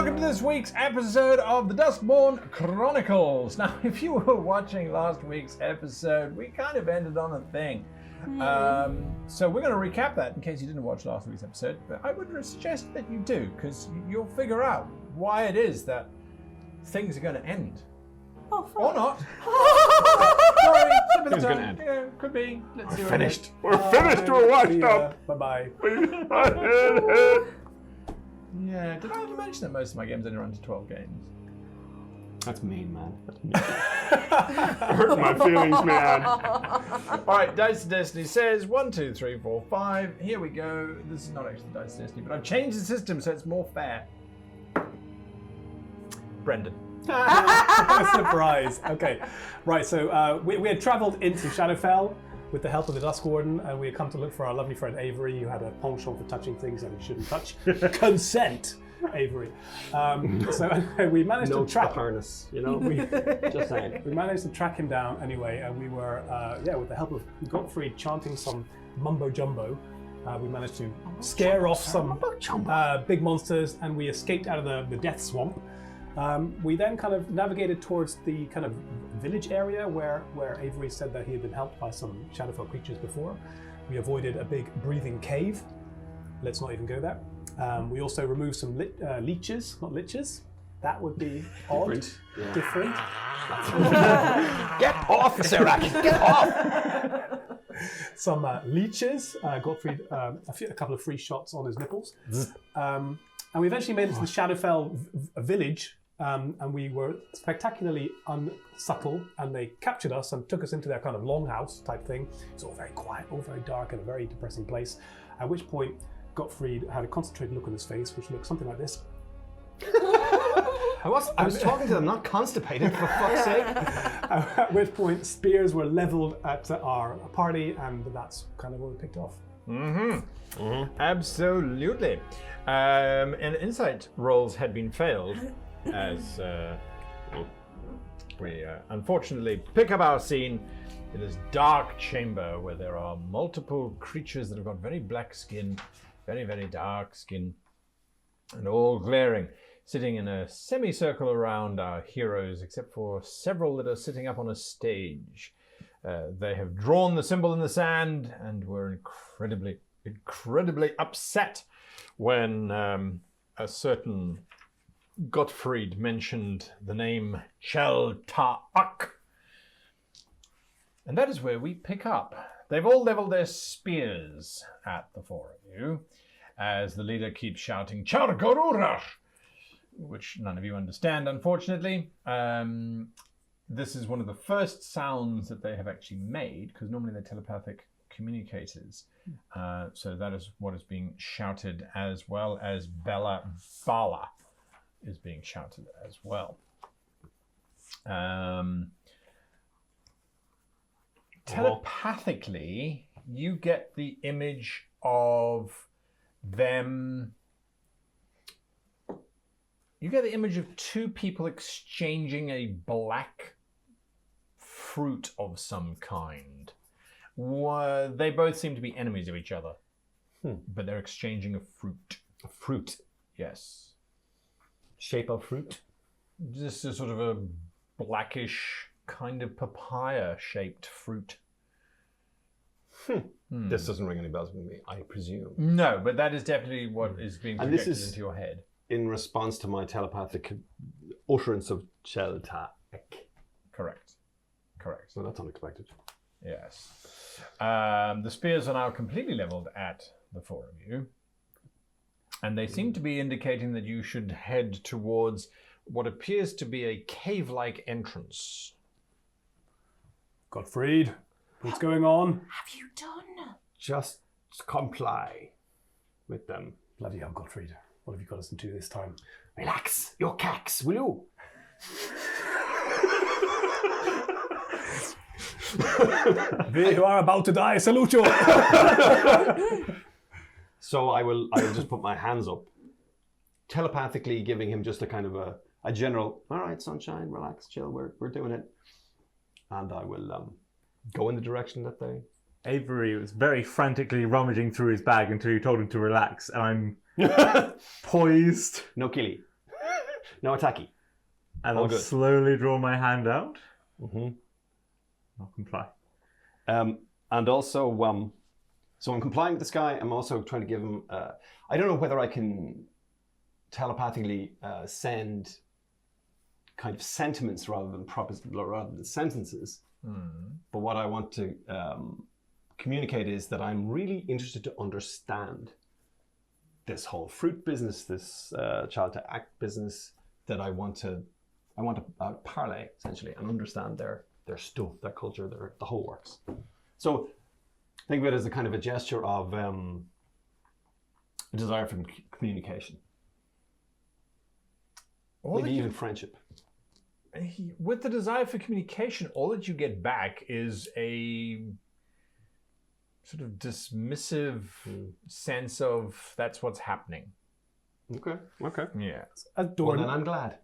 welcome to this week's episode of the Duskmourn Chronicles. Now, if you were watching last week's episode, we kind of ended on a thing. So we're going to recap that in case you didn't watch last week's episode, but I would suggest that you do, because you'll figure out why it is that things are going to end. Oh, fuck. Or not. Sorry, slip of the tongue. End. Yeah, could be. Let's see what Finished. it We're finished. We're washed up. Bye-bye. is. Yeah, did I ever mention that most of my games only run to 12 games? That's mean, man. That's mean. Hurt my feelings, man. Alright, Dice of Destiny says 1, 2, 3, 4, 5. Here we go. This is not actually Dice of Destiny, but I've changed the system so it's more fair. Brendan. Surprise. Okay. Right, so we had travelled into Shadowfell with the help of the Duskwarden, and we had come to look for our lovely friend Avery, who had a penchant for touching things that he shouldn't touch. Consent, Avery. So anyway, we managed to track the harness, you know? Just saying. We managed to track him down anyway, and we were, with the help of Gottfried chanting some mumbo jumbo, we managed to scare off some big monsters, and we escaped out of the death swamp. We then kind of navigated towards the kind of village area where Avery said that he had been helped by some Shadowfell creatures before. We avoided a big breathing cave. Let's not even go there. We also removed some leeches, not liches. That would be odd. Different. Get off, Serac! Get off! Some leeches. Gottfried a couple of free shots on his nipples. And we eventually made it to the Shadowfell village. And we were spectacularly unsubtle, and they captured us and took us into their kind of longhouse type thing. It's all very quiet, all very dark, and a very depressing place. At which point, Gottfried had a concentrated look on his face, which looked something like this. I was talking to them, not constipated, for fuck's sake. At which point, spears were leveled at our party, and that's kind of where we picked off. Absolutely. And insight rolls had been failed as we unfortunately pick up our scene in this dark chamber where there are multiple creatures that have got very black skin, very, very dark skin, and all glaring, sitting in a semicircle around our heroes, except for several that are sitting up on a stage. They have drawn the symbol in the sand and were incredibly upset when a certain Gottfried mentioned the name Chel-Ta-Uk. And that is where we pick up. They've all leveled their spears at the four of you, as the leader keeps shouting, Chargorurach, which none of you understand, unfortunately. This is one of the first sounds that they have actually made, because normally they're telepathic communicators. So that is what is being shouted, as well as Bella Bala is being shouted as well. Telepathically, you get the image of them. You get the image of two people exchanging a black fruit of some kind. They both seem to be enemies of each other, but they're exchanging a fruit. A fruit? Yes. Shape of fruit? Just a sort of a blackish kind of papaya-shaped fruit. This doesn't ring any bells with me, I presume. No, but that is definitely what is being And projected this is into your head. in response to my telepathic utterance of Chel-Ta-Uk. Correct. So that's unexpected. Yes. The spears are now completely leveled at the four of you. And they seem to be indicating that you should head towards what appears to be a cave-like entrance. Gottfried, what's going on? Have you done? Just comply with them. Bloody hell, Gottfried. What have you got us into this time? Relax your cax, will you? They who are about to die, salute you! So I will just put my hands up, telepathically giving him just a kind of a general, all right, sunshine, relax, chill, we're doing it. And I will go in the direction that they... Avery was very frantically rummaging through his bag until you told him to relax, and I'm poised. No killy. No attacky. And All I'll good. slowly draw my hand out. Mm-hmm. I'll comply. And also, so I'm complying with this guy. I'm also trying to give him. I don't know whether I can telepathically send kind of sentiments rather than sentences. But what I want to communicate is that I'm really interested to understand this whole fruit business, this child to act business. That I want to parlay essentially and understand their stuff, their culture, the whole works. So think of it as a kind of a gesture of a desire for communication, maybe even friendship. With the desire for communication, all that you get back is a sort of dismissive sense of that's what's happening. Okay. Yeah. As Well, Doran, then I'm glad.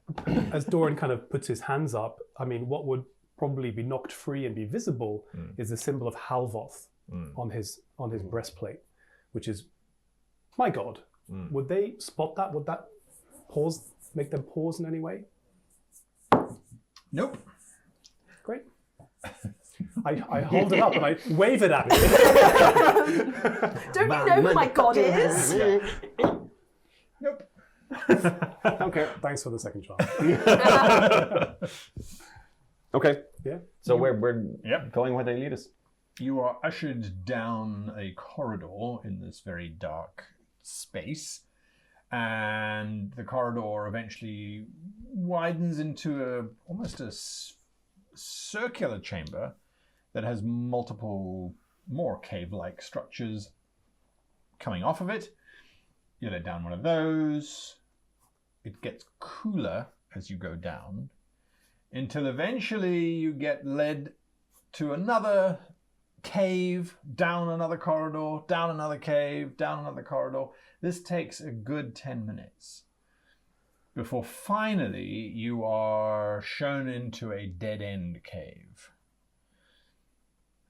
as Doran kind of puts his hands up, I mean, what would probably be knocked free and be visible is the symbol of Halvoth on his breastplate, which is my god. Would they spot that? Would that make them pause in any way? Nope. Great. I hold it up and I wave it at you. Don't you know who my god is? Nope. Okay. Thanks for the second chance. Okay. Yeah. So we're going where they lead us. You are ushered down a corridor in this very dark space, and the corridor eventually widens into almost a circular chamber that has multiple more cave-like structures coming off of it. You let down one of those. It gets cooler as you go down, until eventually you get led to another cave, down another corridor, down another cave, down another corridor. This takes a good 10 minutes before finally you are shown into a dead-end cave.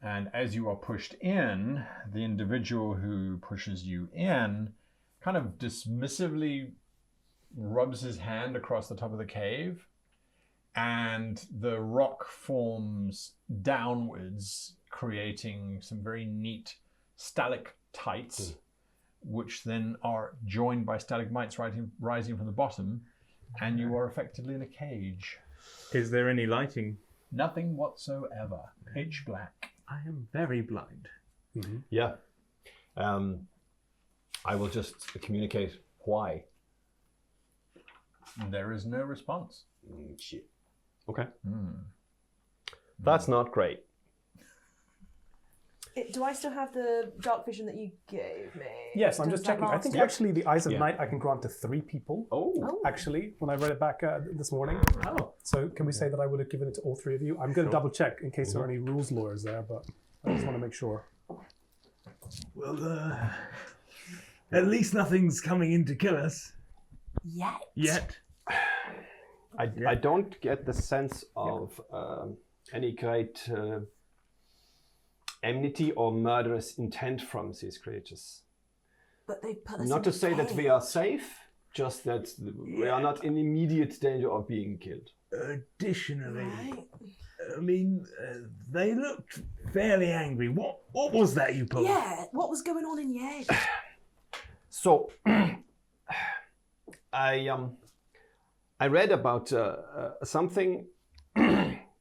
And as you are pushed in, the individual who pushes you in kind of dismissively rubs his hand across the top of the cave, and the rock forms downwards, creating some very neat stalactites, which then are joined by stalagmites rising from the bottom, and you are effectively in a cage. Is there any lighting? Nothing whatsoever. Pitch black. I am very blind. Yeah. I will just communicate why. There is no response. Shit. Okay. That's not great. Do I still have the dark vision that you gave me? Yes, I'm Does just that checking. I last? think actually the Eyes of Yeah. Night I can grant to 3 people. Oh. Actually, when I read it back this morning. Oh. So can we say that I would have given it to all 3 of you? I'm going to double check in case there are any rules lawyers there, but I just want to make sure. Well, at least nothing's coming in to kill us yet. I don't get the sense of any great enmity or murderous intent from these creatures. But they put us Not in to a say that cave. we are safe, just that we are not in immediate danger of being killed. Additionally, Right. I mean, they looked fairly angry. What was that you pulled? Yeah, what was going on in your head? So, I read about something,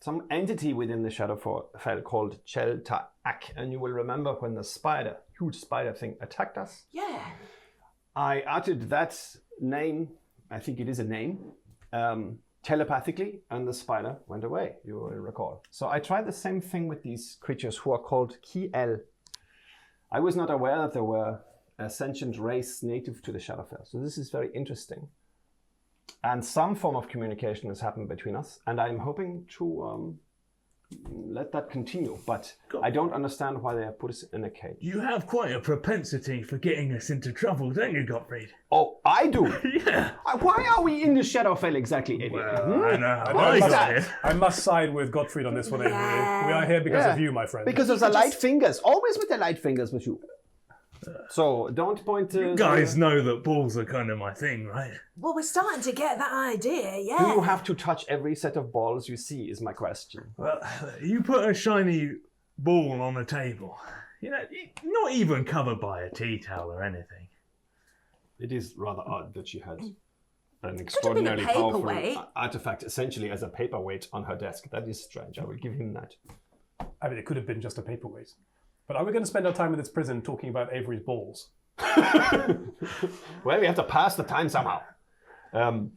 some entity within the Shadowfell called Chel-Ta-Ak, and you will remember when the huge spider thing attacked us. Yeah. I uttered that name, I think it is a name, telepathically, and the spider went away, you will recall. So I tried the same thing with these creatures who are called Ki-El. I was not aware that there were a sentient race native to the Shadowfell, so this is very interesting. And some form of communication has happened between us, and I'm hoping to let that continue. But I don't understand why they have put us in a cage. You have quite a propensity for getting us into trouble, don't you, Gottfried? Oh, I do? Yeah. Why are we in the Shadowfell exactly, idiot? I know. Why is that? I must side with Gottfried on this one, Avery. Yeah. We are here because Yeah. of you, my friend. Because of the light fingers. Always with the light fingers with you. So don't point to. You guys know that balls are kind of my thing, right? Well, we're starting to get that idea, yeah. Do you have to touch every set of balls you see? Is my question. Well, you put a shiny ball on a table. You know, not even covered by a tea towel or anything. It is rather odd that she had an Could have been a extraordinarily powerful paperweight. artifact, essentially as a paperweight on her desk. That is strange. I will give him that. I mean, it could have been just a paperweight. But are we going to spend our time in this prison talking about Avery's balls? Well, we have to pass the time somehow. Have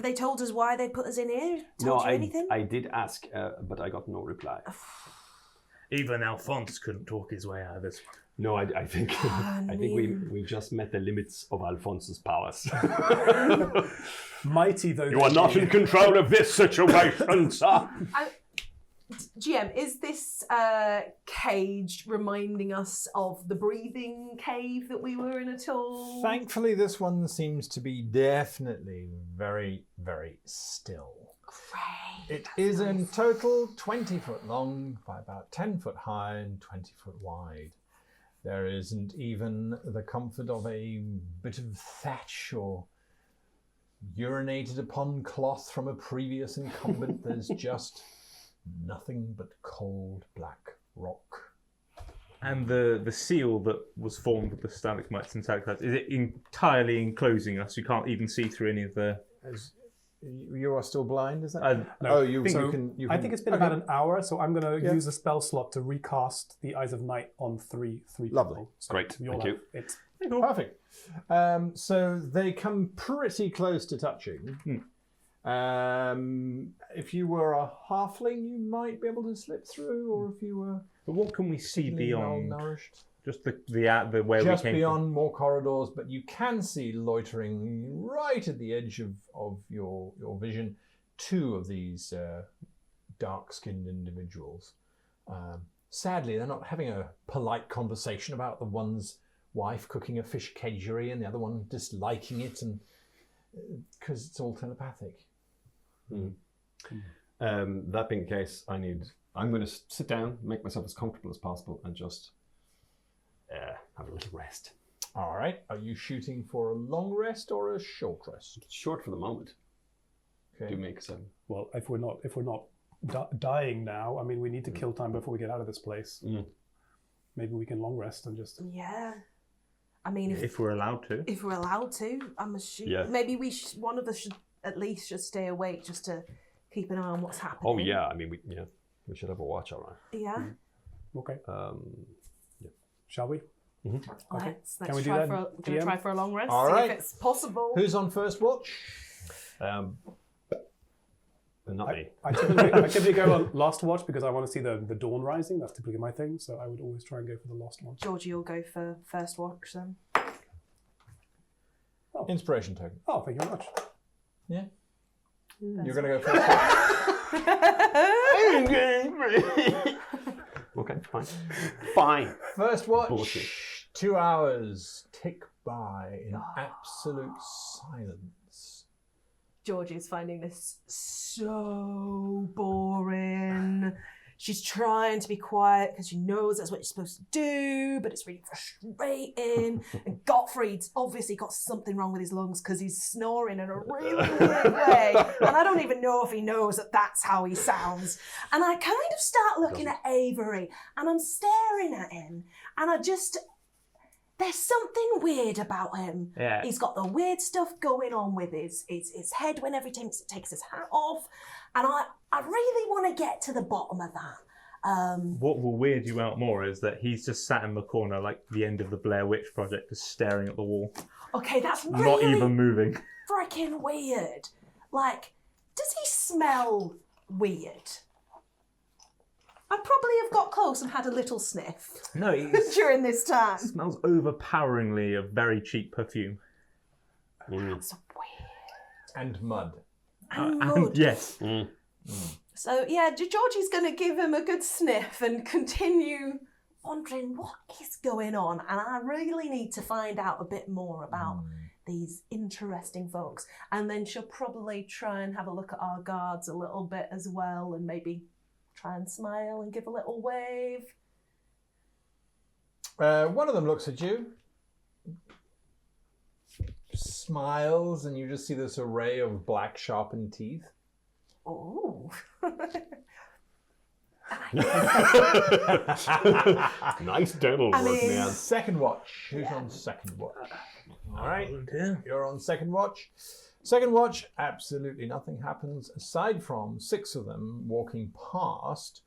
they told us why they put us in here? No, Told you anything? I did ask, but I got no reply. Even Alphonse couldn't talk his way out of this one. No, I think I think we've just met the limits of Alphonse's powers. Mighty though You are not in control of this situation, sir. GM, is this cage reminding us of the breathing cave that we were in at all? Thankfully, this one seems to be definitely very, very still. Great. It is in total 20 foot long by about 10 foot high and 20 foot wide. There isn't even the comfort of a bit of thatch or urinated upon cloth from a previous incumbent. There's just nothing but cold black rock. And the seal that was formed with the stalagmites and stalactites, is it entirely enclosing us? You can't even see through any of the... You are still blind, is that? No. Oh, you So, can. I think it's been about an hour, so I'm going to use a spell slot to recast the Eyes of Night on three Lovely. people. So Great, you'll thank have it. Perfect. So they come pretty close to touching. If you were a halfling, you might be able to slip through, or if you were But what can we see beyond? malnourished. Just the where Just we came beyond more corridors, but you can see loitering right at the edge of your vision two of these dark-skinned individuals. Sadly, they're not having a polite conversation about the one's wife cooking a fish kedgeree and the other one disliking it, and because it's all telepathic. That being the case, I'm going to sit down, make myself as comfortable as possible, and just have a little rest. All right. Are you shooting for a long rest or a short rest? Short for the moment. Okay. Do make some. Well, if we're not dying now, I mean, we need to kill time before we get out of this place. Maybe we can long rest and just... Yeah. I mean, if we're allowed to. If we're allowed to, I'm assuming. Yeah. Maybe one of us should at least just stay awake just to keep an eye on what's happening. Oh yeah, I mean we should have a watch, all right. Yeah. Okay. Yeah. Shall we? Let's Can we do try that, for we're gonna DM? try for a long rest. All see right. if it's possible. Who's on first watch? Not me. I typically go on last watch because I want to see the dawn rising. That's typically my thing, so I would always try and go for the last one. Georgie will go for first watch then. Inspiration token. Oh, thank you very much. Yeah. You're going to go first watch? Okay, fine. First watch. Bullshit. 2 hours tick by in absolute silence. Georgie's finding this so boring. She's trying to be quiet because she knows that's what you're supposed to do, but it's really frustrating. And Gottfried's obviously got something wrong with his lungs because he's snoring in a really weird way. And I don't even know if he knows that that's how he sounds. And I kind of start looking at Avery and I'm staring at him and there's something weird about him. Yeah. He's got the weird stuff going on with his head whenever he takes his hat off. And I really want to get to the bottom of that. What will weird you out more is that he's just sat in the corner like the end of the Blair Witch Project, just staring at the wall. Okay, that's really Not even moving. freaking weird. Like, does he smell weird? I probably have got close and had a little sniff No, he during this time. smells overpoweringly of very cheap perfume. That's weird. And mud. And And mud. yes. So yeah, Georgie's going to give him a good sniff and continue wondering what is going on. And I really need to find out a bit more about these interesting folks. And then she'll probably try and have a look at our guards a little bit as well and maybe try and smile and give a little wave. One of them looks at you, smiles, and you just see this array of black sharpened teeth. Oh. Nice dental work, man. Second watch. Who's on second watch? All right, you're on second watch. Second watch, absolutely nothing happens aside from 6 of them walking past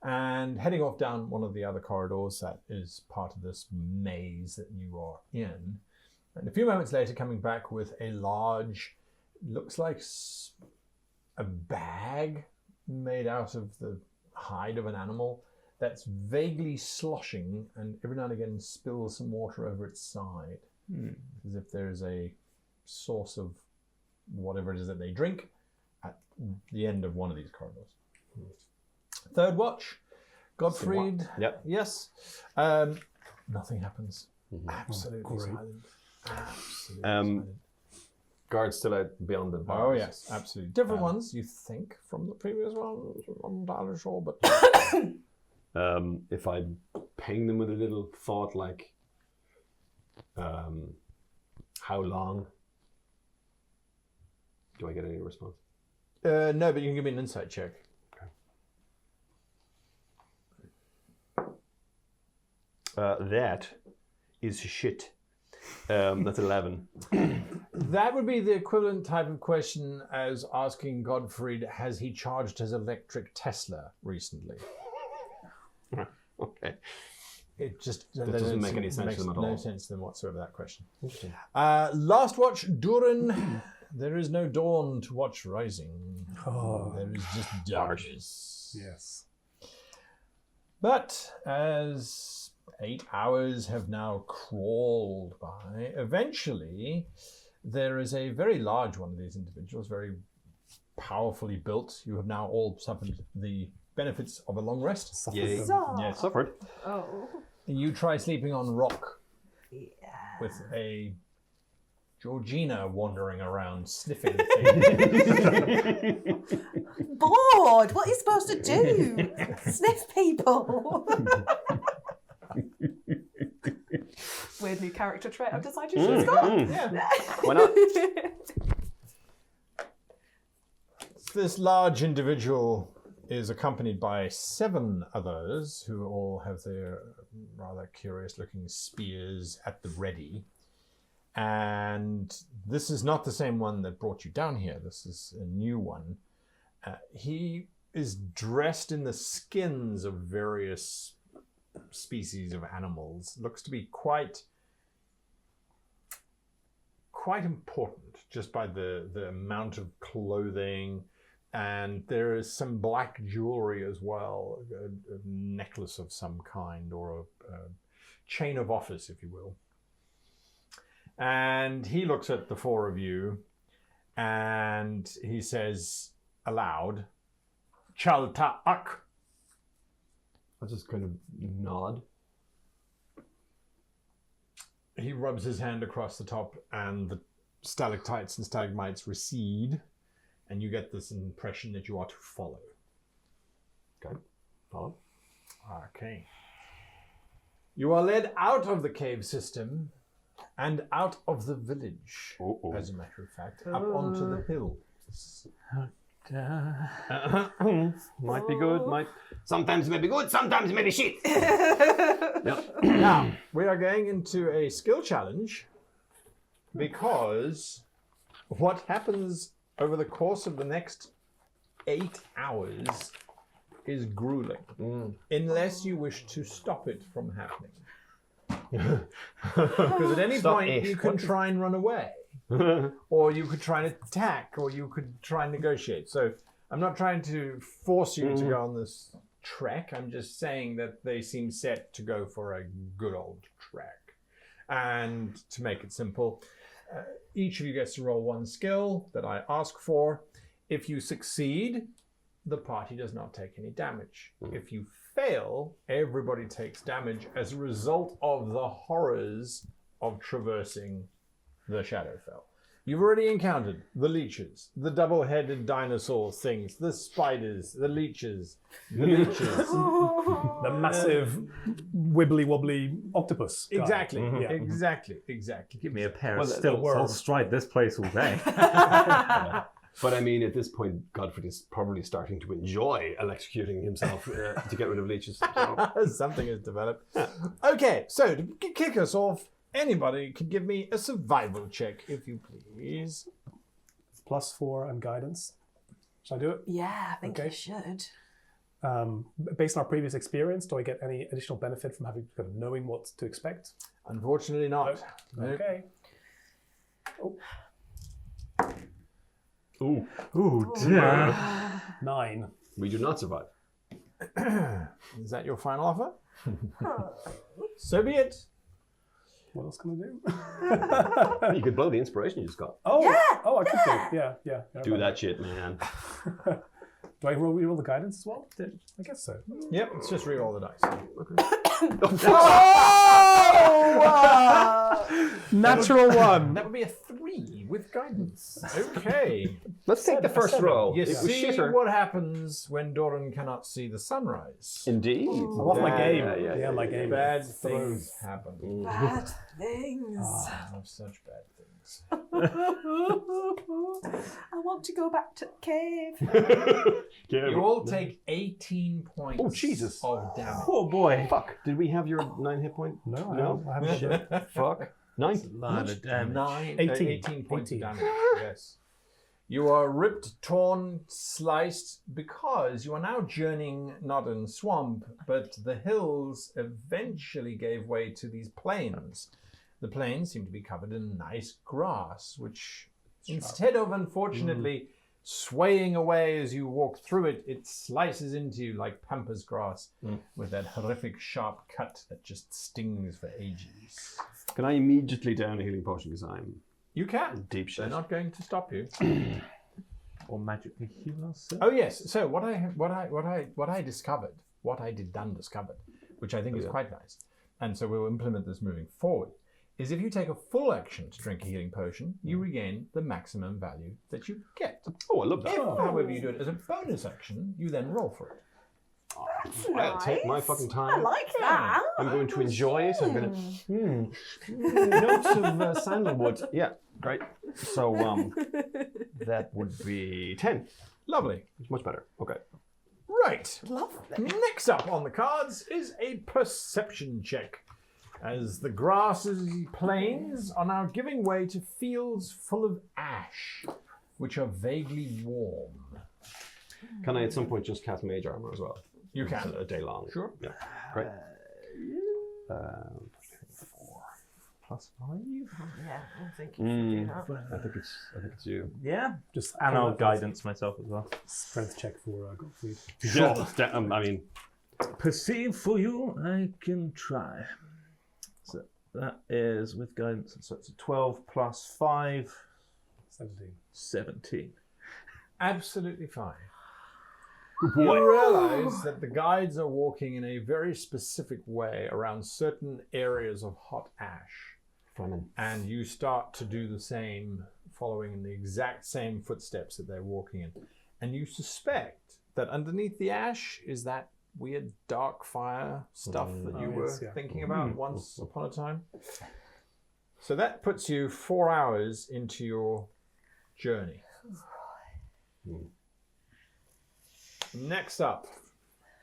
and heading off down one of the other corridors that is part of this maze that you are in. And a few moments later, coming back with a large, looks like a bag made out of the hide of an animal that's vaguely sloshing and every now and again spills some water over its side. As if there's a source of whatever it is that they drink at the end of one of these corridors. Third watch, Gottfried. Yep. Yes. Nothing happens. Absolutely silent. Absolutely silent. Guards still out beyond the bars. Oh yes, absolutely. Different ones, you think, from the previous one. I'm not entirely sure, but if I ping them with a little thought like, how long? Do I get any response? no, but you can give me an insight check. That is shit. That's 11. That would be the equivalent type of question as asking Gottfried, has he charged his electric Tesla recently? Okay. It just That doesn't make any sense to them at all. No sense to them whatsoever, that question. Interesting. Last watch, Durin. There is no dawn to watch rising. Oh. There is just darkness. Yes. But as 8 hours have now crawled by, eventually there is a very large one of these individuals, very powerfully built. You have now all suffered the benefits of a long rest. Yay. Yes. Suffered. Oh. You try sleeping on rock Yeah. with a Georgina wandering around sniffing things. Bored. What are you supposed to do? Sniff people. Weird new character trait I've decided she's got. Yeah. Why not? This large individual is accompanied by 7 others who all have their rather curious looking spears at the ready. And this is not the same one that brought you down here. This is a new one. He is dressed in the skins of various species of animals. Looks to be quite important just by the amount of clothing. And there is some black jewelry as well, a necklace of some kind, or a chain of office, if you will. And he looks at the 4 of you, and he says aloud, "Chal ta'ak." I just kind of nod. He rubs his hand across the top, and the stalactites and stalagmites recede. And you get this impression that you are to follow. Okay. Follow. Okay. You are led out of the cave system and out of the village, as a matter of fact, up onto the hills. Might be good, sometimes it may be good, sometimes it may be shit. Yep. Now, we are going into a skill challenge because what happens over the course of the next 8 hours is grueling, unless you wish to stop it from happening. Because at any point you can try and run away, or you could try and attack, or you could try and negotiate. So I'm not trying to force you to go on this trek. I'm just saying that they seem set to go for a good old trek. And to make it simple, each of you gets to roll 1 skill that I ask for. If you succeed, the party does not take any damage. If you fail, everybody takes damage as a result of the horrors of traversing the Shadowfell. You've already encountered the leeches, the double-headed dinosaur things, the spiders, the leeches, the leeches. The massive wibbly wobbly octopus. Guy. Exactly, Yeah. exactly. Give me a pair Well, of stilts. I'll stride this place all day. But I mean, at this point, Godfrey is probably starting to enjoy electrocuting himself to get rid of leeches. So. Something has developed. Okay, so to kick us off, anybody can give me a survival check, if you please. +4 and guidance. Should I do it? Yeah, I think Okay. you should. Based on our previous experience, do I get any additional benefit from having kind of knowing what to expect? Unfortunately not. Nope. Okay. Ooh, dear. 9. We do not survive. Is that your final offer? So be it. What else can I do? You could blow the inspiration you just got. Oh, I could do. Yeah. Do that shit, man. Do I reroll the guidance as well? I guess so. Yep, let's just re-roll the dice. Natural 1. That would be a 3 with guidance. Okay. Let's take the first roll. You It was see shitter. what happens when Doran cannot see the sunrise. Indeed. I'm off my game. Yeah, my game. Bad Throws. things happen. Bad things. I have such bad things. I want to go back to the cave. You all take 18 points Oh, Jesus. of damage. Oh boy. Fuck. Did we have your 9 hit point? No, I haven't shit. Fuck. 9. Lot of damage. 18 points of damage. Yes. You are ripped, torn, sliced because you are now journeying not in swamp, but the hills eventually gave way to these plains. The plains seem to be covered in nice grass, which instead of, unfortunately, swaying away as you walk through it, it slices into you like pampas grass with that horrific sharp cut that just stings for ages. Can I immediately down a healing potion because I'm You can. deep shit? They're not going to stop you. Or magically heal us. Oh yes. So what I discovered, what I did discovered, which I think is quite nice, and so we'll implement this moving forward, is if you take a full action to drink a healing potion, you regain the maximum value that you get. Oh, I love that. If, however, you do it as a bonus action, you then roll for it. I'll take my fucking I time. like that. I'm going to enjoy it. I'm going to notes of sandalwood. Yeah, great. So that would be 10. Lovely. It's much better. Okay. Right. Lovely. Next up on the cards is a perception check, as the grassy plains are now giving way to fields full of ash, which are vaguely warm. Can I at some point just cast mage armor as well? You can. A day long. Sure. Yeah. Great. 4+5. Yeah, I think you should do that. I think it's you. Yeah. Just And I'll guidance myself as well. Strength check for Gottfried. Yeah, I mean, Perceive for you, I can try. So that is with guidance. So it's a 12 plus 5, 17. Absolutely fine. You realize that the guides are walking in a very specific way around certain areas of hot ash. And you start to do the same, following in the exact same footsteps that they're walking in. And you suspect that underneath the ash is that weird dark fire stuff that you were thinking about once upon a time. So that puts you 4 hours into your journey. Next up,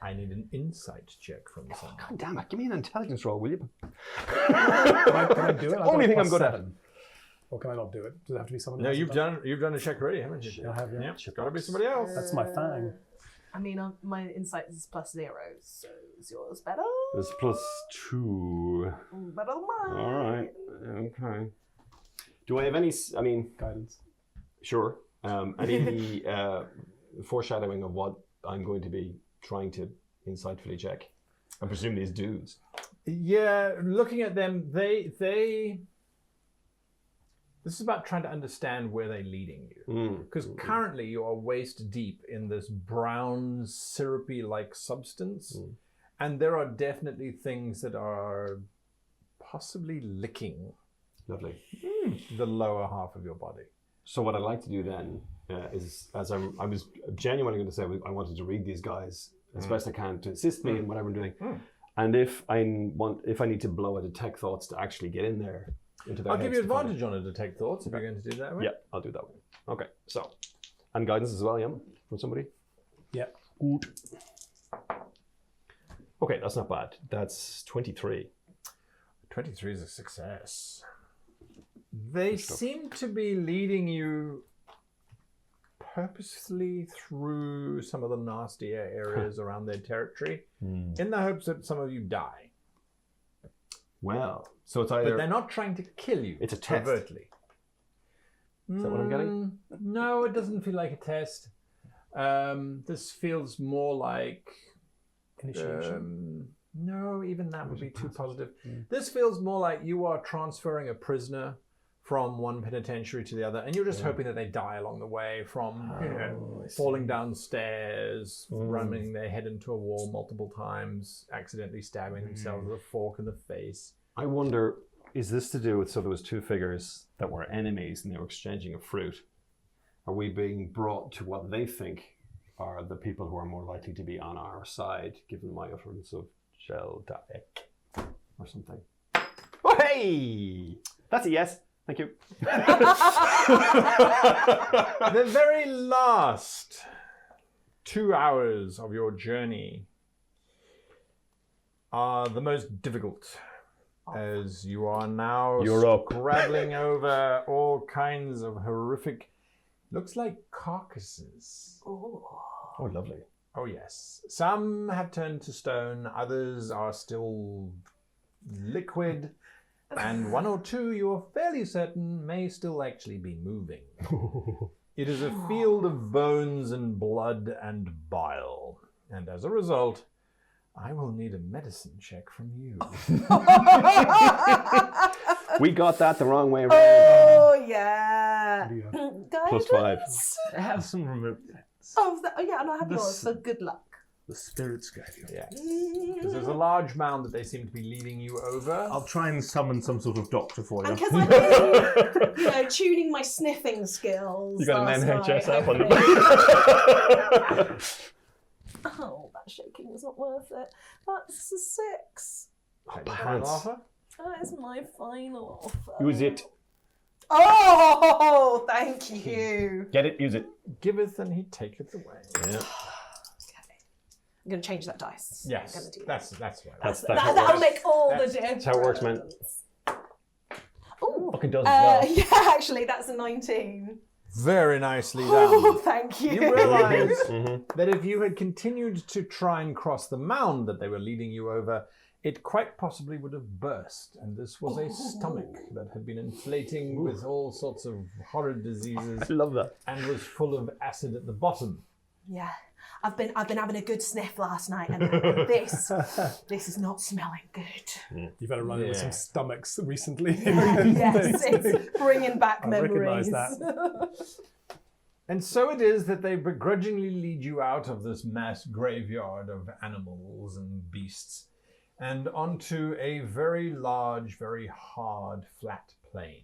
I need an insight check from someone. God damn it! Give me an intelligence roll, will you? Can I do it? I've Only got thing I'm good at. +7. Or can I not do it? Does it have to be someone No, else? you've done a check already, haven't you? I have, yeah. Yep, got to be somebody else. That's my thing. I mean, my insight is +0, so is yours better? It's +2. Better than mine. All right. Okay. Do I have any? I mean, Guidance. sure. Any foreshadowing of what I'm going to be trying to insightfully check? I presume these dudes. Yeah, looking at them, they. This is about trying to understand where they're leading you. Because currently you are waist deep in this brown, syrupy-like substance. And there are definitely things that are possibly licking Lovely. the lower half of your body. So what I'd like to do then is, as I was genuinely going to say, I wanted to read these guys as best I can to assist me in whatever I'm doing. And if I need to blow a detect thoughts to actually get in there into their I'll give you heads to find advantage on a detect thoughts if you're going to do that. it. Right? Yeah, I'll do that one. Okay, so and guidance as well, yeah, from somebody. Yeah. Good. Okay, that's not bad. That's 23. 23 is a success. They seem to be leading you purposely through some of the nastier areas around their territory in the hopes that some of you die. Well, so it's But either they're not trying to kill you. It's a test. Overtly. Is that what I'm getting? No, it doesn't feel like a test. This feels more like... Initiation. No, even that would be too positive. This feels more like you are transferring a prisoner from one penitentiary to the other, and you're just hoping that they die along the way from falling downstairs, ramming their head into a wall multiple times, accidentally stabbing themselves with a fork in the face. I wonder, is this to do with, so there was two figures that were enemies and they were exchanging a fruit? Are we being brought to what they think are the people who are more likely to be on our side, given my utterance of Shell Daek or something? Oh, hey! That's a yes. Thank you. The very last 2 hours of your journey are the most difficult, as you are now scrabbling over all kinds of horrific, looks like carcasses. Oh, lovely. Oh yes. Some have turned to stone, others are still liquid, and one or two you are fairly certain may still actually be moving. It is a field of bones and blood and bile, and as a result, I will need a medicine check from you. We got that the wrong way around. Oh, yeah. Plus 5. I have some remote things. Oh, yeah, and I have This- yours, so good luck. The spirits guide you. Yes. Because there's a large mound that they seem to be leading you over. I'll try and summon some sort of doctor for you. And because I've been, tuning my sniffing skills. You got an last NHS night, app on hopefully- the Oh, that shaking was not worth it. That's a 6. Take the final pants. offer. That is my final offer. Use it. Oh, thank you. Get it, use it. Giveth and he taketh away. Yeah. I'm going to change that dice. Yes, I'm gonna do that's right. That's how it that'll works. make all the That's difference. how it works, man. Ooh. Fucking does as well. Yeah, actually, that's a 19. Very nicely Oh, done. thank you. You realise Mhm. that if you had continued to try and cross the mound that they were leading you over, it quite possibly would have burst. And this was a stomach that had been inflating with all sorts of horrid diseases I love that. and was full of acid at the bottom. Yeah, I've been having a good sniff last night, and this is not smelling good. You've had a run in with some Yeah. stomachs recently. Yes, it's bringing back I memories. recognise And so it is that they begrudgingly lead you out of this mass graveyard of animals and beasts and onto a very large, very hard, flat plain.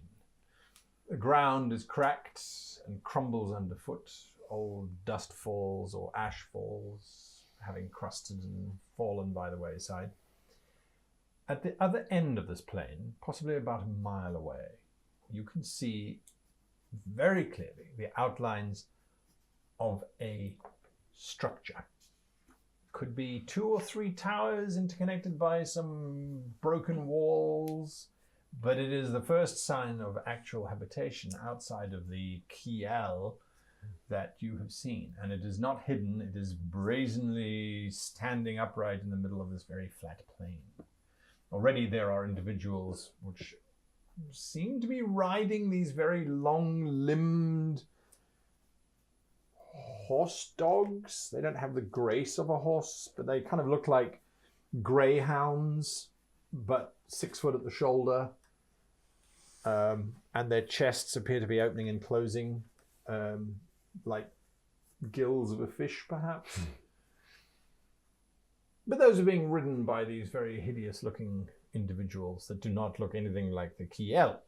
The ground is cracked and crumbles underfoot. Old dust falls or ash falls, having crusted and fallen by the wayside. At the other end of this plain, possibly about a mile away, you can see very clearly the outlines of a structure. Could be 2 or 3 towers interconnected by some broken walls, but it is the first sign of actual habitation outside of the Kiel that you have seen. And it is not hidden, it is brazenly standing upright in the middle of this very flat plain. Already there are individuals which seem to be riding these very long-limbed horse dogs. They don't have the grace of a horse, but they kind of look like greyhounds, but 6 foot at the shoulder. And their chests appear to be opening and closing, like gills of a fish, perhaps. But those are being ridden by these very hideous-looking individuals that do not look anything like the Kiel.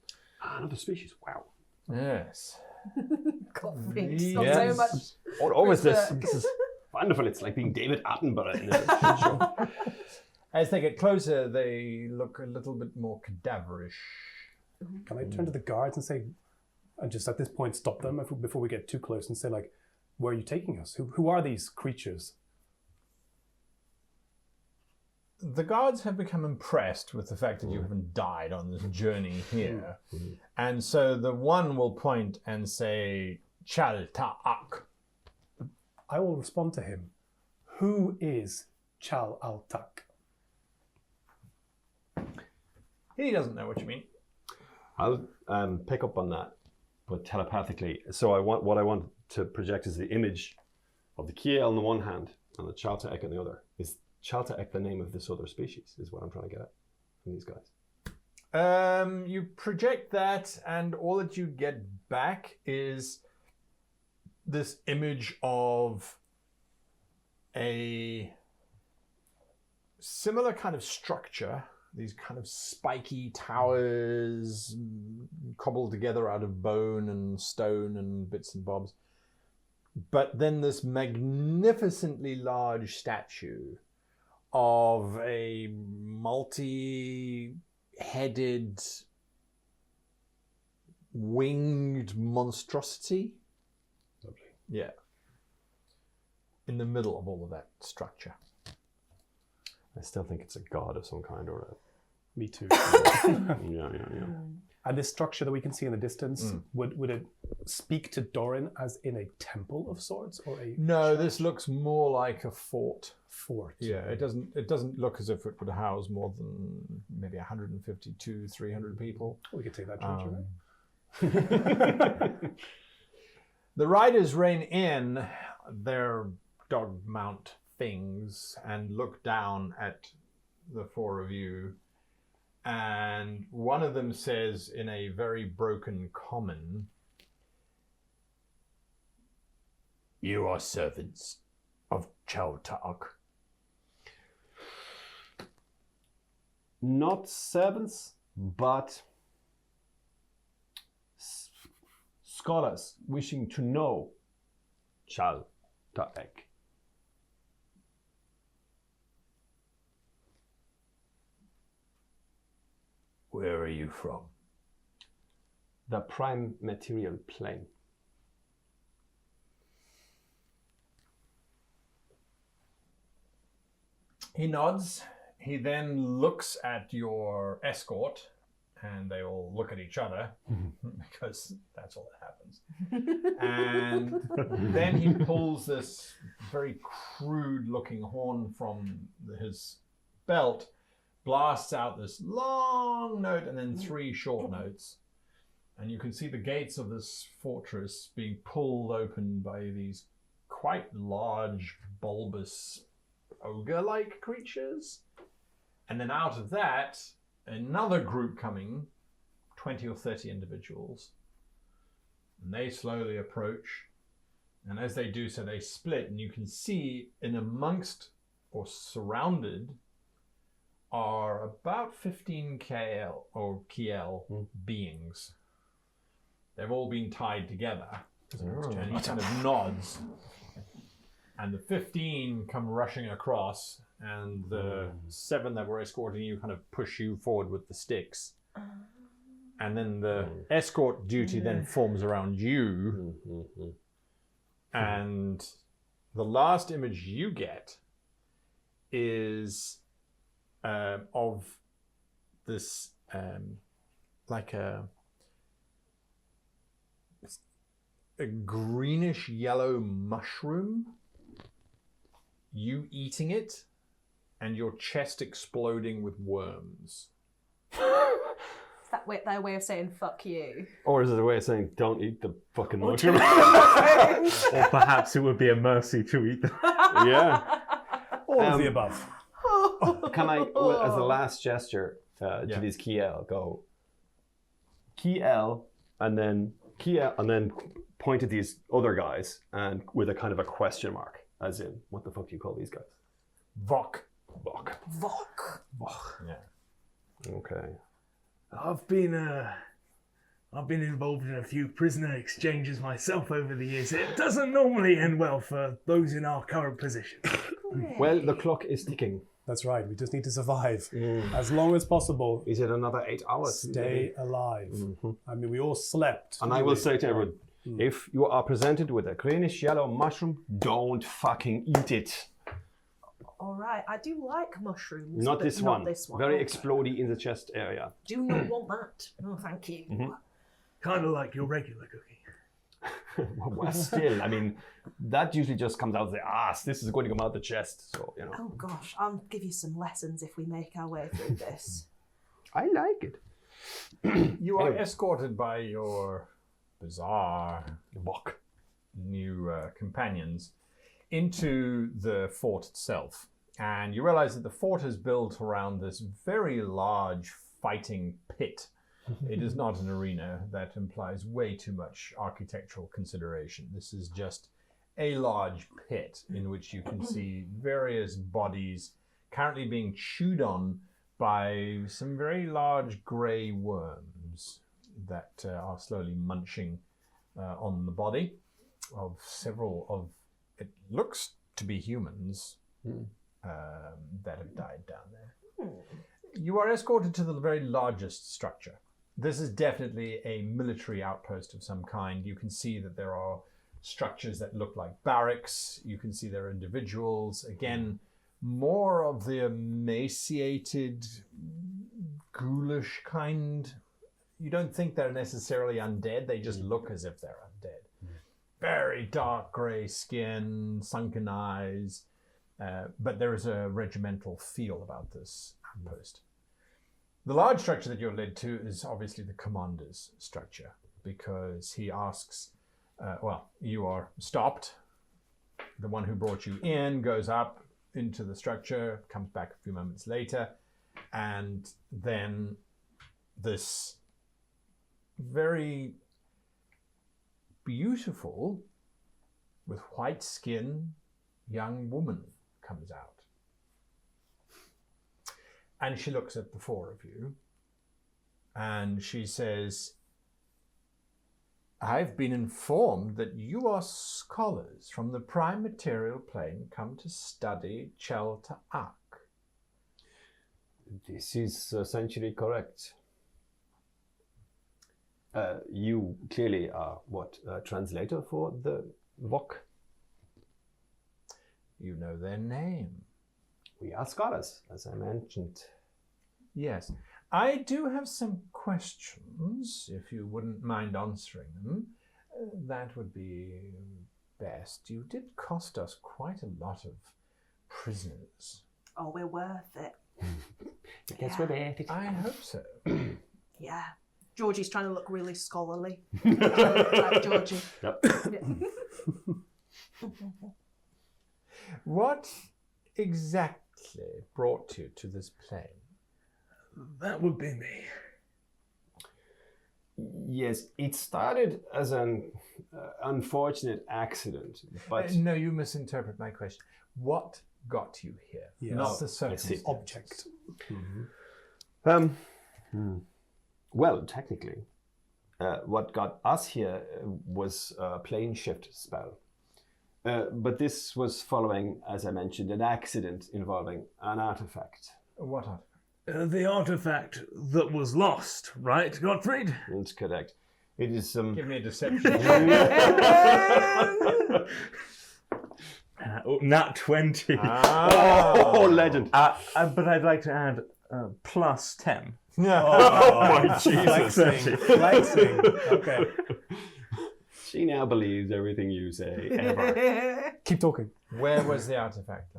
Another species. Wow. Yes. God, thanks. Yes. Not so much. Oh, is this? Chris, This is wonderful. It's like being David Attenborough in a shit show. As they get closer, they look a little bit more cadaverish. Can I turn to the guards and say, and just at this point stop them before we get too close and say, like, where are you taking us? Who are these creatures? The guards have become impressed with the fact that you haven't died on this journey here. And so the one will point and say, Chal Ta'ak. I will respond to him. Who is Chal al-Tak? He doesn't know what you mean. I'll pick up on that, but telepathically. So what I want to project is the image of the Kiel on the one hand and the Chaltaek on the other. Is Chaltaek the name of this other species, is what I'm trying to get at from these guys. You project that, and all that you get back is this image of a similar kind of structure, these kind of spiky towers cobbled together out of bone and stone and bits and bobs. But then this magnificently large statue of a multi-headed winged monstrosity. Lovely. Yeah. In the middle of all of that structure. I still think it's a god of some kind or a... Me too. Yeah. And this structure that we can see in the distance, would it speak to Doran as in a temple of sorts or a No, this looks more like a fort. fort? Yeah, it doesn't look as if it would house more than maybe 150 to 300 people. We could take that church, right? The riders rein in their dog mount things and look down at the four of you. And one of them says in a very broken common, "You are servants of Chaltaak." Not servants, but scholars wishing to know Chaltaek. Where are you from? The prime material plane. He nods. He then looks at your escort, and they all look at each other because that's all that happens. And then he pulls this very crude-looking horn from his belt, blasts out this long note, and then 3 short notes. And you can see the gates of this fortress being pulled open by these quite large, bulbous, ogre-like creatures. And then out of that, another group coming, 20 or 30 individuals. And they slowly approach. And as they do so, they split. And you can see in amongst or surrounded are about 15 KL or Kiel beings. They've all been tied together. And he kind of nods. And the 15 come rushing across, and the 7 that were escorting you kind of push you forward with the sticks. And then the escort duty then forms around you. And the last image you get is of this like a greenish yellow mushroom, you eating it, and your chest exploding with worms. Is that their way of saying fuck you? Or is it a way of saying, don't eat the fucking mushroom? Or perhaps it would be a mercy to eat them. Yeah. All of the above. Can I, as a last gesture to these Kiel, go Kiel, and then point at these other guys, and with a kind of a question mark, as in, what the fuck do you call these guys? Vok. Vok. Yeah. Okay. I've been I've been involved in a few prisoner exchanges myself over the years. It doesn't normally end well for those in our current position. Well, the clock is ticking. That's right. We just need to survive as long as possible. Is it another 8 hours? Stay alive. I mean, we all slept. And I will say to everyone, if you are presented with a greenish yellow mushroom, don't fucking eat it. All right, I do like mushrooms. Not but this not one. This one. Very Okay. explodey in the chest area. Do not want that. No, thank you. Kind of like your regular cookie. Well, still, I mean, that usually just comes out of the ass. This is going to come out the chest, so, you know. Oh gosh, I'll give you some lessons if we make our way through this. I like it. You are Anyway. escorted by your bizarre new companions into the fort itself. And you realize that the fort is built around this very large fighting pit. It is not an arena. That implies way too much architectural consideration. This is just a large pit in which you can see various bodies currently being chewed on by some very large grey worms that are slowly munching on the body of several of, it looks to be humans that have died down there. You are escorted to the very largest structure. This is definitely a military outpost of some kind. You can see that there are structures that look like barracks. You can see there are individuals. Again, more of the emaciated, ghoulish kind. You don't think they're necessarily undead. They just look as if they're undead. Very dark grey skin, sunken eyes. But there is a regimental feel about this outpost. The large structure that you're led to is obviously the commander's structure, because he asks, you are stopped. The one who brought you in goes up into the structure, comes back a few moments later, and then this very beautiful, with white skin, young woman comes out. And she looks at the four of you, and she says, I've been informed that you are scholars from the prime material plane come to study Chel Ta'ak. This is essentially correct. You clearly are, a translator for the Vok? You know their name. We are scholars, as I mentioned. Yes. I do have some questions, if you wouldn't mind answering them. That would be best. You did cost us quite a lot of prisoners. Oh, we're worth it. I guess we're worth it. I hope so. Yeah. Georgie's trying to look really scholarly. Like Georgie. Yep. Yeah. What exactly brought you to this plane? That would be me. Yes, it started as an unfortunate accident, but No, you misinterpret my question. What got you here? Yes. Not the see. circumstance. Object. Well, technically, what got us here was a plane shift spell. But this was following, as I mentioned, an accident involving an artifact. What artifact? The artifact that was lost, right, Gottfried? That's correct. It is Give me a deception. Nat 20. Oh, legend! But I'd like to add plus 10. Oh my Jesus! Flexing. Okay. She now believes everything you say ever. Keep talking. Where was the artifact?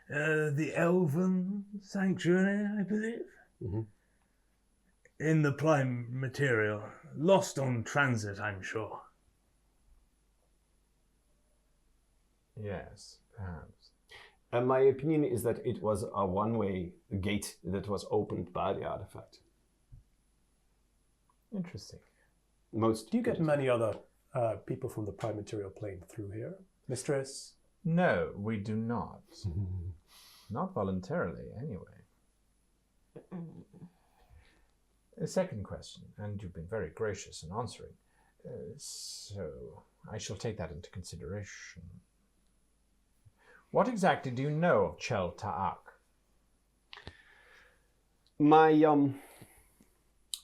The Elven Sanctuary, I believe. Mm-hmm. In the prime material. Lost on transit, I'm sure. Yes, perhaps. My opinion is that it was a one-way gate that was opened by the artifact. Interesting. Do you get many other people from the prime material plane through here? Mistress? No, we do not. Not voluntarily, anyway. A second question, and you've been very gracious in answering. So I shall take that into consideration. What exactly do you know of Chel Ta'ak? My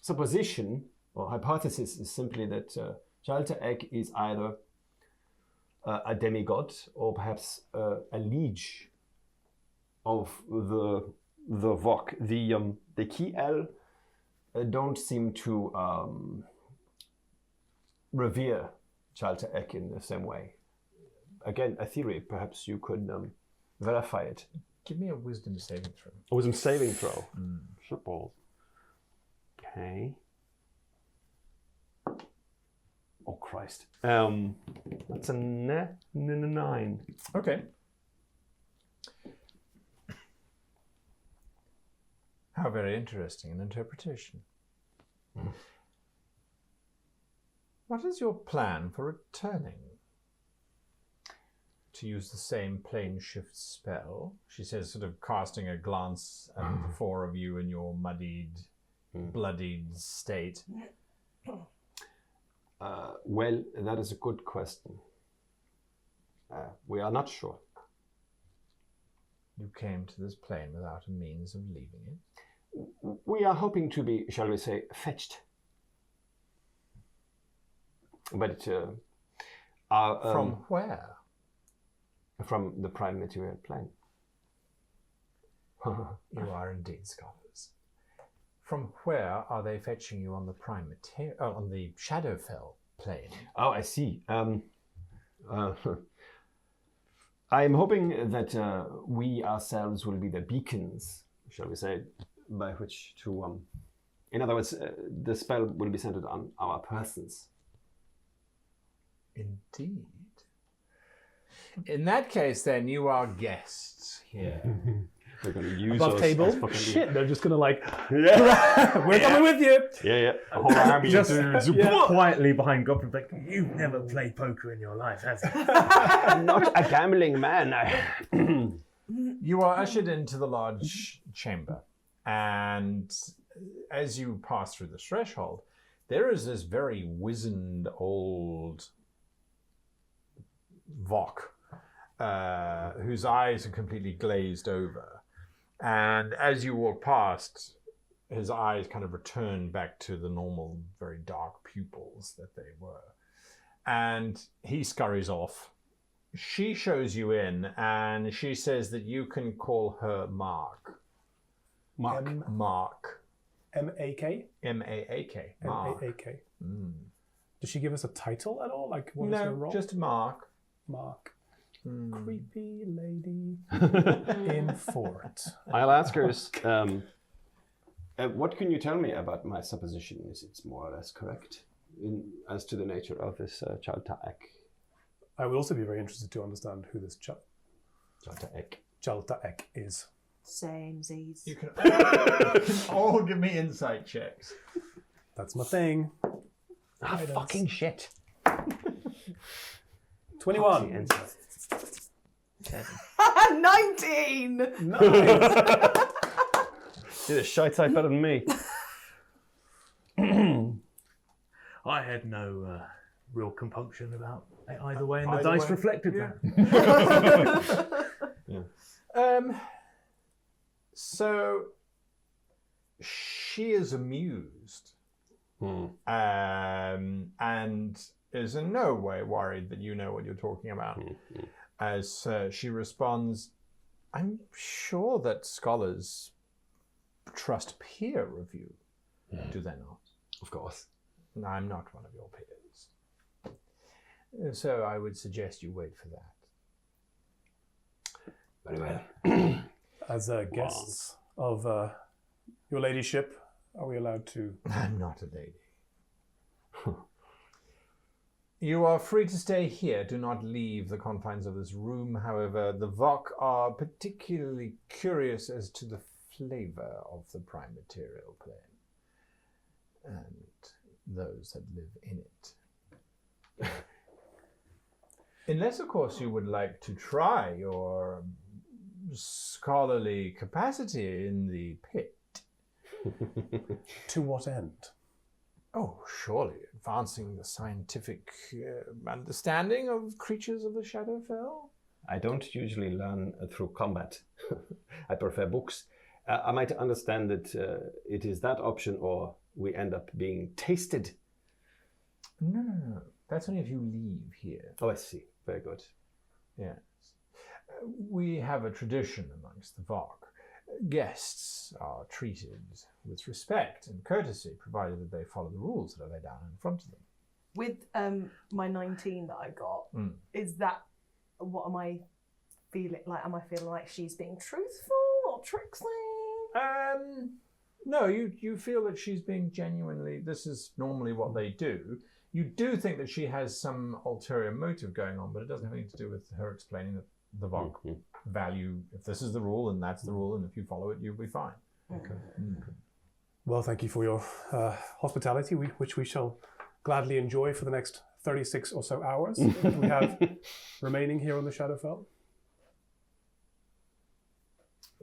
supposition or hypothesis is simply that Chel Ta'ak is either a demigod or perhaps a liege of the Vok. The Ki-El don't seem to revere Chel Ta'ak in the same way. Again, a theory. Perhaps you could verify it. Give me a wisdom saving throw. A wisdom saving throw. Shitballs. Okay. Oh Christ. That's a 9. Okay. How very interesting an interpretation. What is your plan for returning? To use the same plane shift spell, she says, sort of casting a glance at the four of you in your muddied, bloodied state. Well, that is a good question. We are not sure. You came to this plane without a means of leaving it? We are hoping to be, shall we say, fetched. But from where? From the prime material plane. You are indeed scholars. From where are they fetching you on the prime material, on the Shadowfell plane? Oh, I see. I'm hoping that we ourselves will be the beacons, shall we say, by which to, in other words, the spell will be centered on our persons. Indeed. In that case, then, you are guests here. They're going to use Above us table. as fucking Shit, they're just gonna like, Yeah. we're coming with you. Yeah. A whole army of dudes. Quietly behind Goblin, like, you've never played poker in your life, have you? I'm not a gambling man. You are ushered into the large chamber, and as you pass through the threshold, there is this very wizened old Vok, whose eyes are completely glazed over. And as you walk past, his eyes kind of return back to the normal, very dark pupils that they were. And he scurries off. She shows you in, and she says that you can call her Mark. Mark. M-A-K? M-A-A-K. Mark. M-A-A-K. Does she give us a title at all? Like, what is her role? Just Mark. Mark. Creepy lady in fort. I'll ask her, what can you tell me about my supposition? Is it more or less correct as to the nature of this Chel Ta'ak? I would also be very interested to understand who this Chel Ta'ak is. Same Z's. You can all give me insight checks. That's my thing. Fucking shit. 21. 19! Nice. Did a shite type better than me. I had no real compunction about it either way, and the Either dice way, reflected yeah. that. So she is amused, and is in no way worried that you know what you're talking about. As she responds, I'm sure that scholars trust peer review, do they not? Of course. I'm not one of your peers. So I would suggest you wait for that. Very well. As guests of your ladyship, are we allowed to? I'm not a lady. You are free to stay here. Do not leave the confines of this room. However, the Vok are particularly curious as to the flavor of the prime material plane and those that live in it. Unless, of course, you would like to try your scholarly capacity in the pit. To what end? Oh, surely advancing the scientific understanding of creatures of the Shadowfell. I don't usually learn through combat. I prefer books. Am I to understand that it is that option, or we end up being tasted? No. That's only if you leave here. Oh, I see. Very good. Yes. We have a tradition amongst the Vark. Guests are treated with respect and courtesy, provided that they follow the rules that are laid down in front of them. With my 19 that I got, is that, what am I feeling like? Am I feeling like she's being truthful or tricksy? No, you feel that she's being genuinely, this is normally what they do. You do think that she has some ulterior motive going on, but it doesn't have anything to do with her explaining that the Vark value, if this is the rule, and that's the rule, and if you follow it, you'll be fine. Okay. Well, thank you for your hospitality, which we shall gladly enjoy for the next 36 or so hours that we have remaining here on the Shadowfell.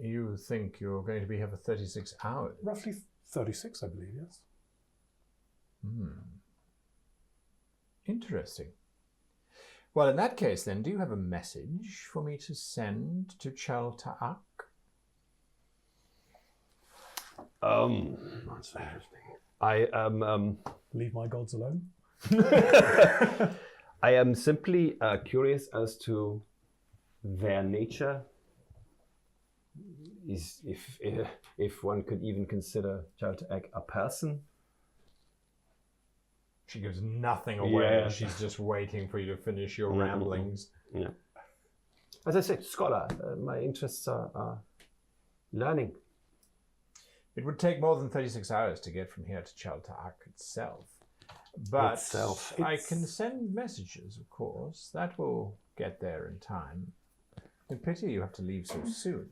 You think you're going to be here for 36 hours? Roughly 36, I believe, yes. Interesting. Well, in that case, then, do you have a message for me to send to Chel Ta'ak? That's interesting. I am... Leave my gods alone. I am simply curious as to their nature. Is if one could even consider Chel Ta'ak a person. She gives nothing away. Yeah. She's just waiting for you to finish your ramblings. Yeah. As I said, scholar, my interests are learning. It would take more than 36 hours to get from here to Chel Ta'ak itself. But I can send messages, of course. That will get there in time. A pity you have to leave so soon.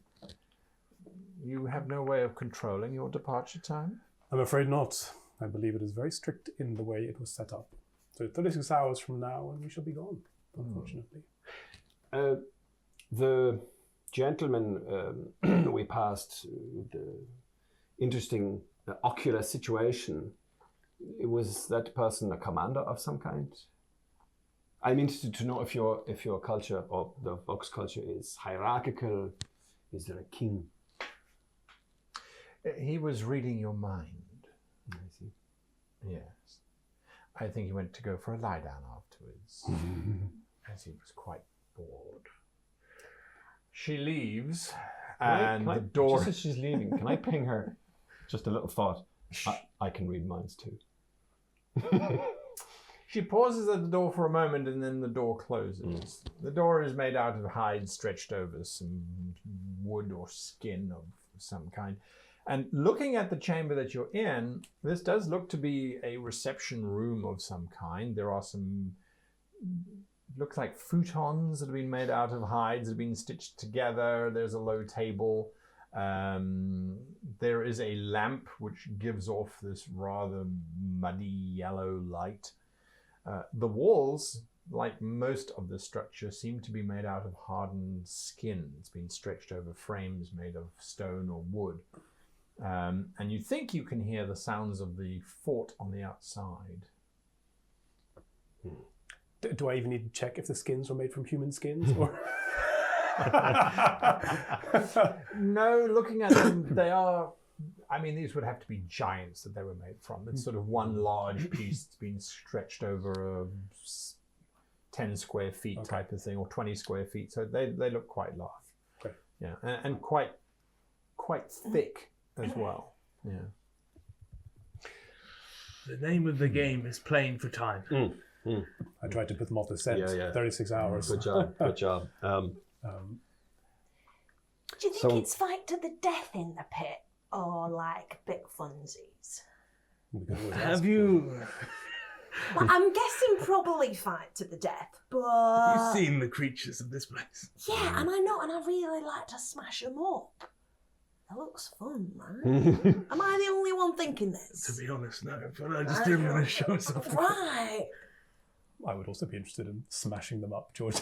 You have no way of controlling your departure time? I'm afraid not. I believe it is very strict in the way it was set up. So 36 hours from now and we shall be gone, unfortunately. The gentleman we passed, the interesting ocular situation, was that person a commander of some kind? I'm interested to know if your culture or the Vox culture is hierarchical. Is there a king? He was reading your mind. I see. Yes. I think he went to go for a lie down afterwards, as he was quite bored. She leaves, and the door... Just as she's leaving, can I ping her? Just a little thought. I can read minds too. She pauses at the door for a moment, and then the door closes. The door is made out of hide stretched over some wood or skin of some kind. And looking at the chamber that you're in, this does look to be a reception room of some kind. There are some, looks like futons that have been made out of hides that have been stitched together. There's a low table. There is a lamp which gives off this rather muddy yellow light. The walls, like most of the structure, seem to be made out of hardened skin. It's been stretched over frames made of stone or wood. And you think you can hear the sounds of the fort on the outside. Do I even need to check if the skins were made from human skins? Or? No, looking at them, they are... I mean, these would have to be giants that they were made from. It's sort of one large piece that's been stretched over a 10 square feet type of thing, or 20 square feet. So they look quite large. Okay. Yeah, and quite thick as well. Yeah. The name of the game is playing for time. I tried to put them off the scent. Yeah. 36 hours. Good job. Good job. Do you think it's fight to the death in the pit, or like bit funsies? Have you Well, I'm guessing probably fight to the death, but... seen the creatures of this place? Yeah, and I know, and I really like to smash them up. That looks fun, right? Am I the only one thinking this? To be honest, no, but I just didn't want to show us off. Right. I would also be interested in smashing them up, George.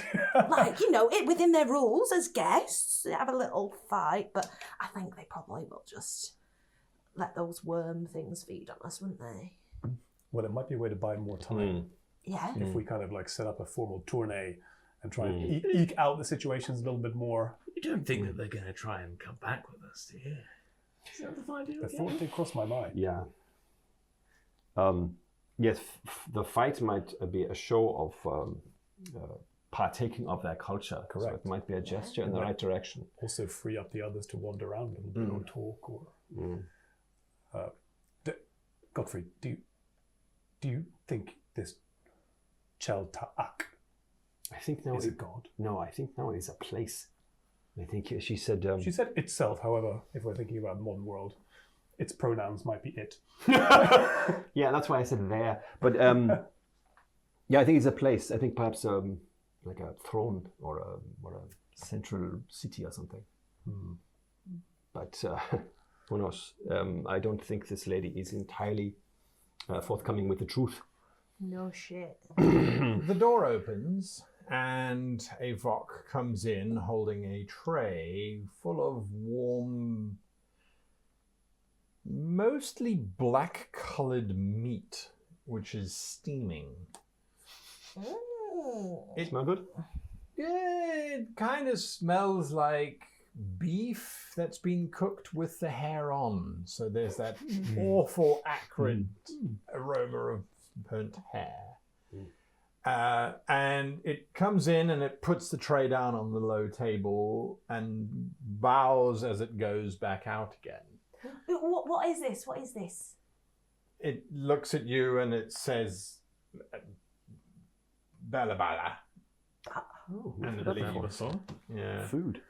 Like, you know, it within their rules as guests, they have a little fight, but I think they probably will just let those worm things feed on us, wouldn't they? Well, it might be a way to buy more time Yeah. if we kind of like set up a formal tournée and try and eke out the situations a little bit more. You don't think that they're going to try and come back with us, do you? Is that the find The thought did cross my mind. Yeah. Yes, the fight might be a show of partaking of their culture. Correct. So it might be a gesture in the right direction. Also free up the others to wander around a little bit or talk or... Godfrey, do you think this Chel Ta'ak I think now is a god? No, I think now it is a place. I think she said... She said itself, however, if we're thinking about the modern world, its pronouns might be it. Yeah, that's why I said there. But yeah, I think it's a place. I think perhaps like a throne or a central city or something. But who knows? I don't think this lady is entirely forthcoming with the truth. No shit. The door opens and a Vok comes in holding a tray full of warm, mostly black-coloured meat, which is steaming. It smell good? Yeah, it kind of smells like beef that's been cooked with the hair on. So there's that awful, acrid aroma of burnt hair. And it comes in and it puts the tray down on the low table and bows as it goes back out again. What is this? What is this? It looks at you and it says, Balabala. And it leaves. Yeah. Food.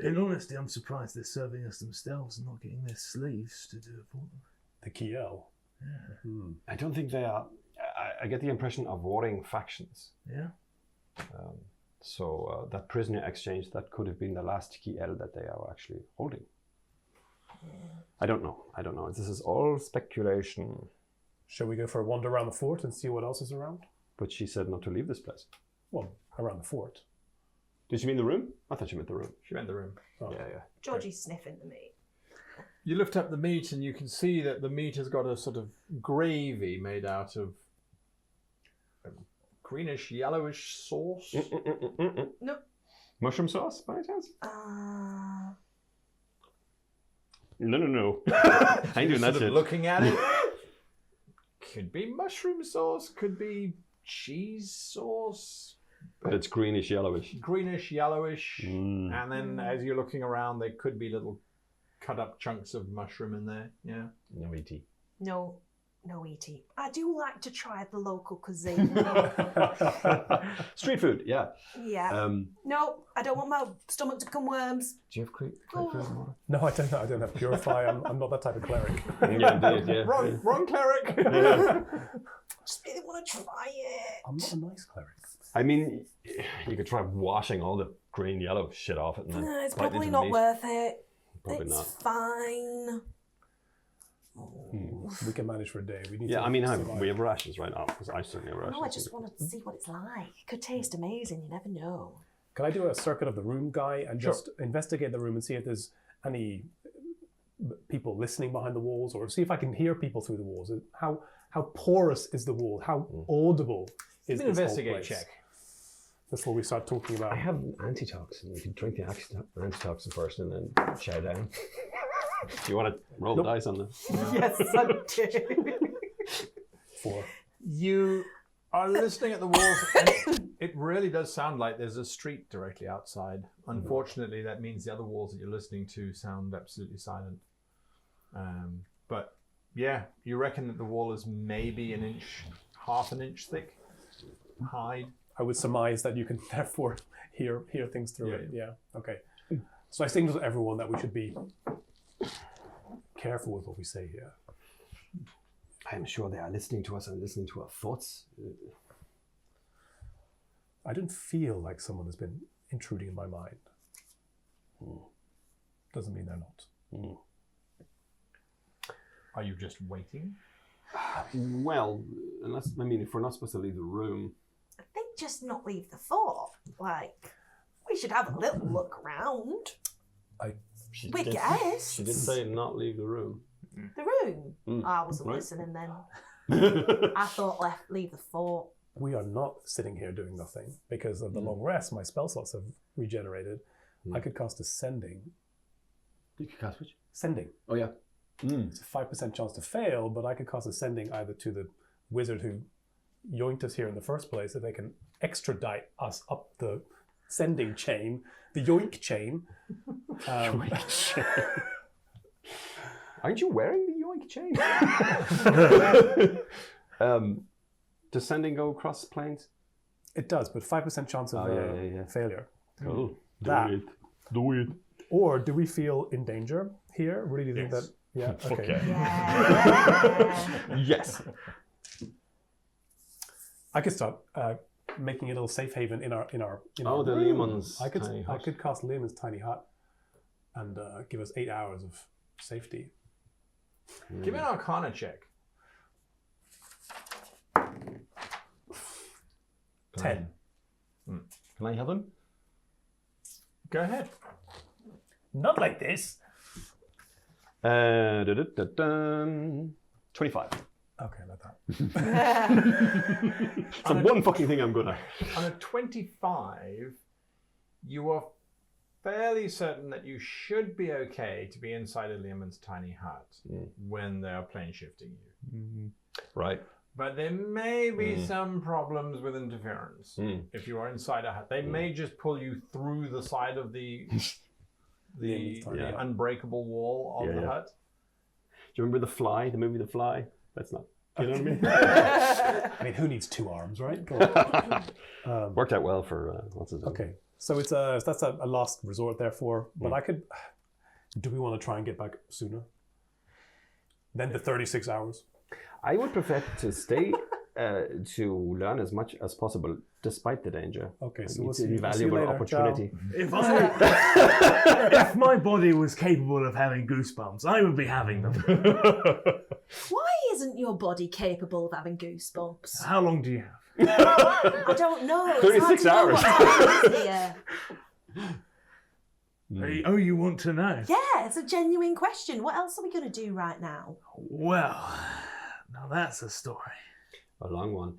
In honesty, I'm surprised they're serving us themselves and not getting their slaves to do it for them. The Kiel. Yeah. I don't think they are... I get the impression of warring factions. Yeah. So that prisoner exchange, that could have been the last Kiel that they are actually holding. I don't know. This is all speculation. Shall we go for a wander around the fort and see what else is around? But she said not to leave this place. Well, around the fort. Did she mean the room? I thought she meant the room. She meant the room. Oh. Yeah. Georgie's sniffing the meat. You lift up the meat and you can see that the meat has got a sort of gravy made out of greenish, yellowish sauce. No. Mushroom sauce, by any chance? No. I ain't doing that Sort of shit. looking at it. Could be mushroom sauce, could be cheese sauce. But it's greenish, yellowish. Greenish, yellowish. And then as you're looking around, there could be little cut up chunks of mushroom in there. Yeah. No E.T. No E.T. I do like to try the local cuisine. Street food, yeah. Yeah. No, I don't want my stomach to become worms. Do you have grapefruit water? No, I don't know. I don't have Purify. I'm not that type of cleric. Yeah, indeed, yeah. Wrong cleric. I just really want to try it. I'm not a nice cleric. I mean, you could try washing all the green yellow shit off it. And then It's bite probably into not meat. worth it. Probably It's not. fine. We can manage for a day. We need Yeah, to I mean, survive. we have rations right now, because I certainly have rations. No, I just want to see what it's like. It could taste amazing. You never know. Can I do a circuit of the room, Guy, and just investigate the room and see if there's any people listening behind the walls, or see if I can hear people through the walls? How porous is the wall? How audible is An this whole investigate place? check. Before we start talking about... I have antitoxin. You can drink the antitoxin first and then chow down. Do you want to roll the dice on this? Yes, I do. 4. You are listening at the walls, and it really does sound like there's a street directly outside. Unfortunately, that means the other walls that you're listening to sound absolutely silent. But yeah, you reckon that the wall is maybe half an inch thick, high. I would surmise that you can therefore hear things through it. Yeah. Okay. So I signal to everyone that we should be careful with what we say here. I'm sure they are listening to us and listening to our thoughts. I don't feel like someone has been intruding in my mind. Doesn't mean they're not. Are you just waiting? Well, if we're not supposed to leave the room. I think just not leave the fort. Like, we should have a little look around. She We did- guessed. She did say not leave the room. The room? I wasn't listening then. I thought leave the fort. We are not sitting here doing nothing because of the long rest. My spell slots have regenerated. I could cast Ascending. You could cast which? Sending. Oh, yeah. It's a 5% chance to fail, but I could cast Ascending either to the wizard who yoinked us here in the first place, so they can extradite us up the sending chain, the yoink chain. Aren't you wearing the yoink chain? Does sending go across planes? It does, but 5% chance of failure. Cool. That. Do it. Or do we feel in danger here? Really, do you think that? Yeah. Okay. Yes. I could start making a little safe haven in our the room. Leomund's I tiny hut. could cast Leomund's tiny hut and give us 8 hours of safety. Give me an Arcana check. 10. Can I have him? Go ahead. Not like this. 25. Okay, like that. It's the one fucking thing I'm good at. On a 25, you are fairly certain that you should be okay to be inside of Leomund's tiny hut when they are plane shifting you. Right. But there may be some problems with interference if you are inside a hut. They may just pull you through the side of the unbreakable wall of the hut. Do you remember The Fly, the movie The Fly? That's not. You know what I mean? I mean, who needs 2 arms, right? Worked out well for what's his name? Okay, so that's a last resort, therefore. But I could. Do we want to try and get back sooner than the 36 hours? I would prefer to stay to learn as much as possible, despite the danger. Okay, so it's we'll an see invaluable you later. opportunity. Ciao. If my body was capable of having goosebumps, I would be having them. Why isn't your body capable of having goosebumps? How long do you have? I don't know. It's 36 hard to know hours. what time it is here. Oh, you want to know? Yeah, it's a genuine question. What else are we going to do right now? Well, now that's a story. A long one.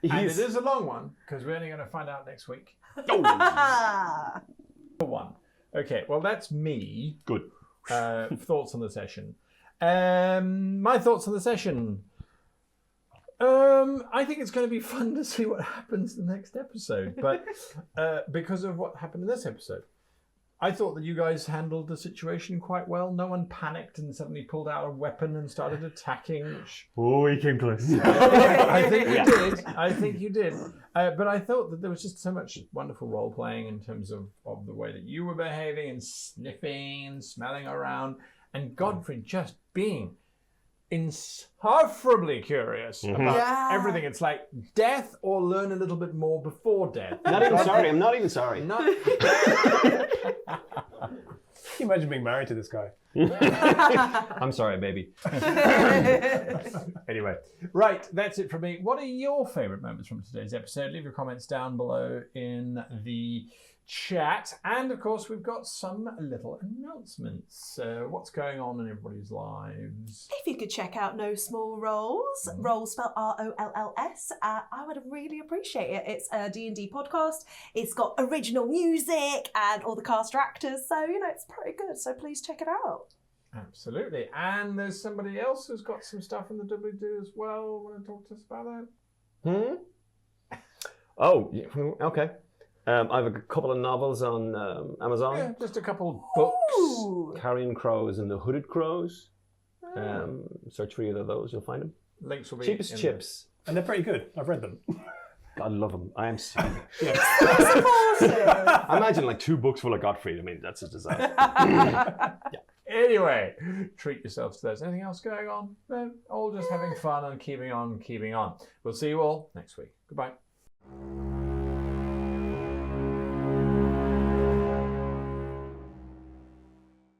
And it is a long one, because we're only going to find out next week. One. Okay, well, that's me. Good. Thoughts on the session. My thoughts on the session. I think it's going to be fun to see what happens in the next episode, but because of what happened in this episode. I thought that you guys handled the situation quite well. No one panicked and suddenly pulled out a weapon and started attacking. Oh, he came close. I think you did. I think you did. But I thought that there was just so much wonderful role playing in terms of the way that you were behaving and sniffing and smelling around, and Godfrey just being insufferably curious about everything. It's like death or learn a little bit more before death. Not even sorry. I'm not even sorry. Can you imagine being married to this guy? I'm sorry, baby. Anyway, right, that's it from me. What are your favourite moments from today's episode? Leave your comments down below in the chat. And, of course, we've got some little announcements. What's going on in everybody's lives? If you could check out No Small Rolls, Rolls spelled ROLLS, I would really appreciate it. It's a D&D podcast. It's got original music and all the cast are actors, so, it's pretty good. So please check it out. Absolutely. And there's somebody else who's got some stuff in the doobly-doo as well. Want to talk to us about that? Oh, yeah, okay. I have a couple of novels on Amazon. Yeah, just a couple books. Ooh. Carrion Crows and the Hooded Crows. Search for either of those, you'll find them. Links will be Cheap as chips. And they're pretty good. I've read them. I love them. I am serious. Supportive. Imagine like 2 books full of Gottfried. I mean, that's a disaster. Anyway, treat yourselves to those. Anything else going on? No, all just having fun and keeping on, keeping on. We'll see you all next week. Goodbye.